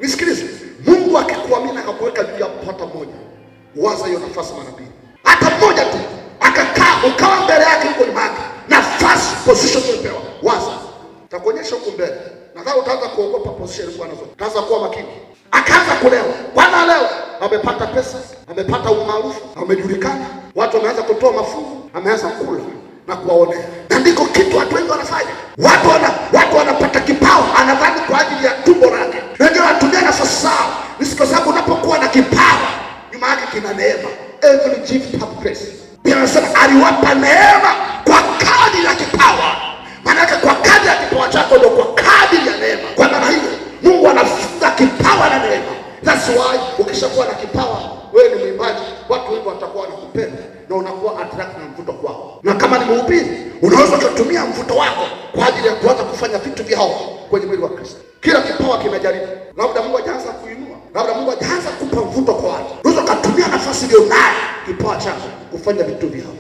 Nisikilize, Mungu akikuamini akakuweka juu ya hata mmoja, waza hiyo nafasi mara mbili. Hata mmoja tu akakaa ukawa mbele yake huko nyuma yake, nafasi position umepewa, waza takuonyesha huko mbele. Nadhani utaanza kuogopa position kwa nazo. Utaanza kuwa makini. Akaanza kulewa. Bwana leo amepata pesa, amepata umaarufu, amejulikana. Watu wameanza kutoa mafungu, ameanza kula na kuwaonea. Na ndiko kitu watu wengi wanafanya. Watu wanapata kipawa, anadhani kwa ajili ya tumbo lake. Ndio anatumia nafasi zao. Ni kwa sababu unapokuwa na kipawa, nyuma yake kina neema. Every gift have grace. Biblia inasema aliwapa neema kwa kadiri ya kipawa. Maana yake kwa kadiri ya kipawa chako ndio kwa kadiri ya neema. Kwa maana hiyo Mungu anafunga kipawa na neema. That's why ukishakuwa na kipawa, wewe ni mwimbaji, watu wengi watakuwa wanakupenda na unakuwa attract na mvuto kwao. Na kama ni mhubiri, unaweza kutumia mvuto wako kwa ajili ya kuanza kufanya vitu vyao kwenye mwili wa Kristo. Kila kipawa kinajaribu. Labda Mungu hajaanza kuinua, labda Mungu hajaanza kupa mvuto kwa watu. Unaweza kutumia nafasi ile unayo, kipawa chako kufanya vitu vyao.